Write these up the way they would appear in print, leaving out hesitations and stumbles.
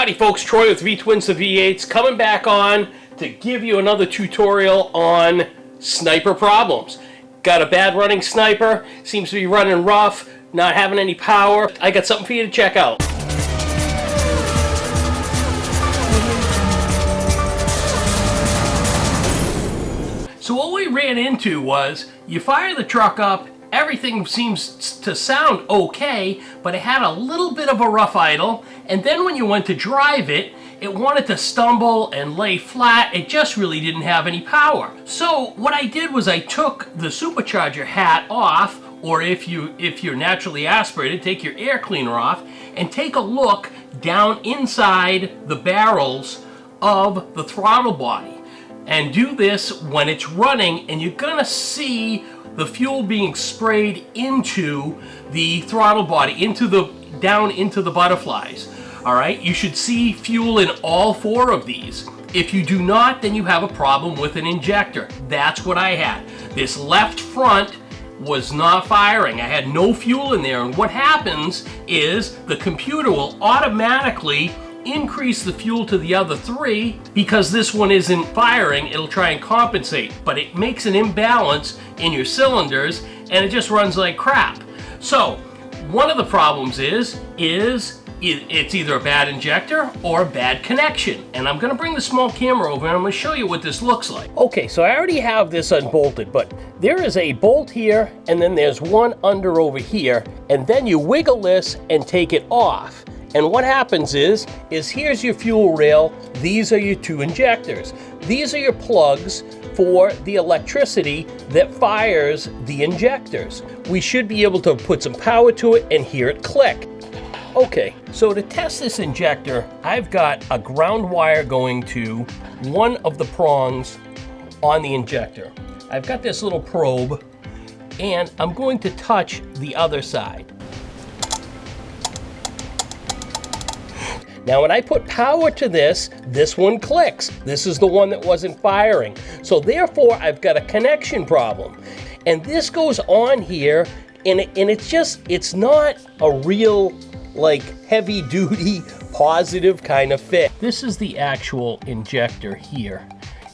Howdy folks, Troy with V-Twins the V8s coming back on to give you another tutorial on sniper problems. Got a bad running sniper, seems to be running rough, not having any power. I got something for you to check out. So what we ran into was, you fire the truck up, everything seems to sound okay, but it had a little bit of a rough idle, and then when you went to drive it, it wanted to stumble and lay flat. It just really didn't have any power. So what I did was I took the supercharger hat off, or if you're naturally aspirated, take your air cleaner off, and take a look down inside the barrels of the throttle body. And do this when it's running, and you're gonna see the fuel being sprayed into the throttle body, down into the butterflies. All right, you should see fuel in all four of these. If you do not, then you have a problem with an injector. That's what I had. This left front was not firing. I had no fuel in there, and what happens is the computer will automatically increase the fuel to the other three because this one isn't firing. It'll try and compensate, but it makes an imbalance in your cylinders and it just runs like crap. So one of the problems is it's either a bad injector or a bad connection, and I'm going to bring the small camera over and I'm going to show you what this looks like. Okay, so I already have this unbolted, but there is a bolt here and then there's one under over here, and then you wiggle this and take it off. And what happens is here's your fuel rail, these are your two injectors. These are your plugs for the electricity that fires the injectors. We should be able to put some power to it and hear it click. Okay, so to test this injector, I've got a ground wire going to one of the prongs on the injector. I've got this little probe, and I'm going to touch the other side. Now when I put power to this one clicks. This is the one that wasn't firing. So therefore I've got a connection problem. And this goes on here, and it's not a real like heavy duty positive kind of fit. This is the actual injector here.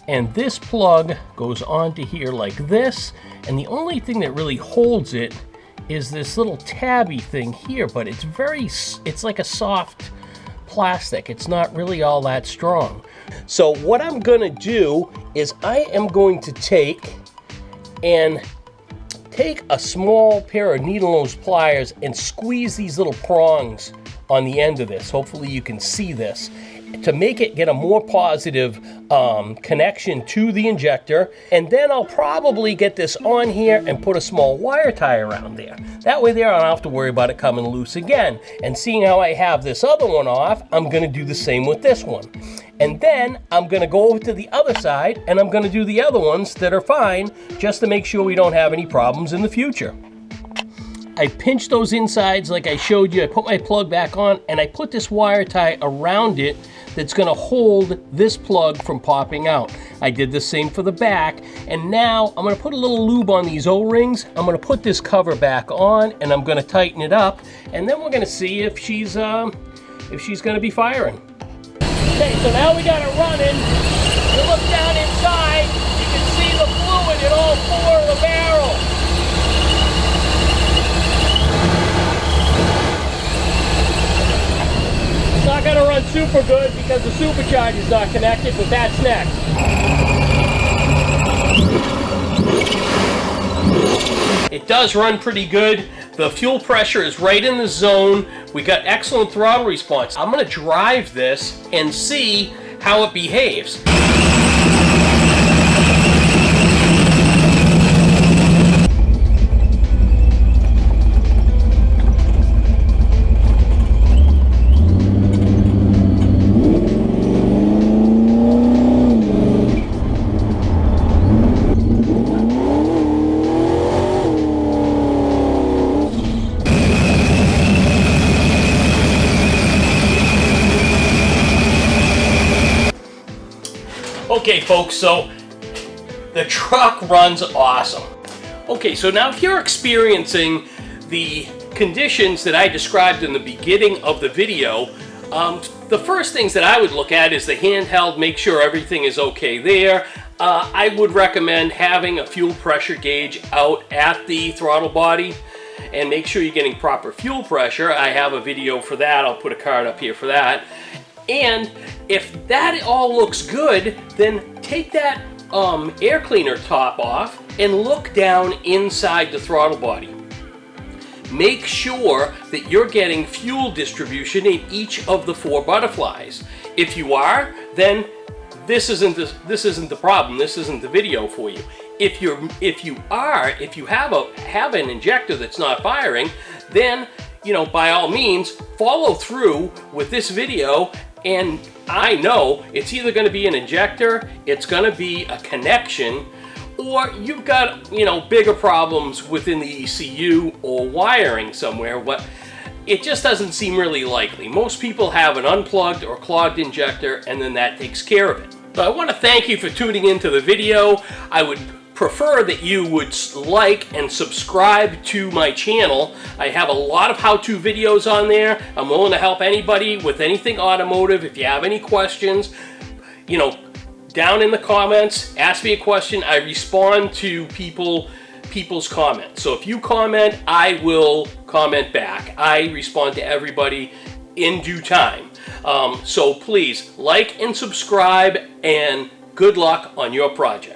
And this plug goes onto here like this, and the only thing that really holds it is this little tabby thing here, but it's like a soft plastic. It's not really all that strong. So what I'm gonna do is I am going to take a small pair of needle nose pliers and squeeze these little prongs on the end of this. Hopefully you can see this, to make it get a more positive connection to the injector. And then I'll probably get this on here and put a small wire tie around there. That way there I don't have to worry about it coming loose again. And seeing how I have this other one off, I'm gonna do the same with this one. And then I'm gonna go over to the other side and I'm gonna do the other ones that are fine, just to make sure we don't have any problems in the future. I pinched those insides like I showed you. I put my plug back on and I put this wire tie around it that's gonna hold this plug from popping out. I did the same for the back, and now I'm gonna put a little lube on these O-rings. I'm gonna put this cover back on and I'm gonna tighten it up, and then we're gonna see if she's gonna be firing. Okay, so now we got it running. You look down inside, you can see the fluid in all four of the barrels. It's not going to run super good because the supercharger is not connected, but that's next. It does run pretty good. The fuel pressure is right in the zone. We got excellent throttle response. I'm going to drive this and see how it behaves. Okay folks, so the truck runs awesome. Okay, so now if you're experiencing the conditions that I described in the beginning of the video, the first things that I would look at is the handheld, make sure everything is okay there. I would recommend having a fuel pressure gauge out at the throttle body and make sure you're getting proper fuel pressure. I have a video for that. I'll put a card up here for that. And if that all looks good, then take that air cleaner top off and look down inside the throttle body. Make sure that you're getting fuel distribution in each of the 4 butterflies. If you are, then this isn't the problem. This isn't the video for you. If you have an injector that's not firing, then by all means follow through with this video. And I know it's either going to be an injector, it's going to be a connection, or you've got bigger problems within the ECU or wiring somewhere. It just doesn't seem really likely. Most people have an unplugged or clogged injector, and then that takes care of it. So I want to thank you for tuning into the video. I would prefer that you would like and subscribe to my channel. I have a lot of how-to videos on there. I'm willing to help anybody with anything automotive. If you have any questions, down in the comments, ask me a question. I respond to people's comments. So if you comment, I will comment back. I respond to everybody in due time. So please like and subscribe, and good luck on your project.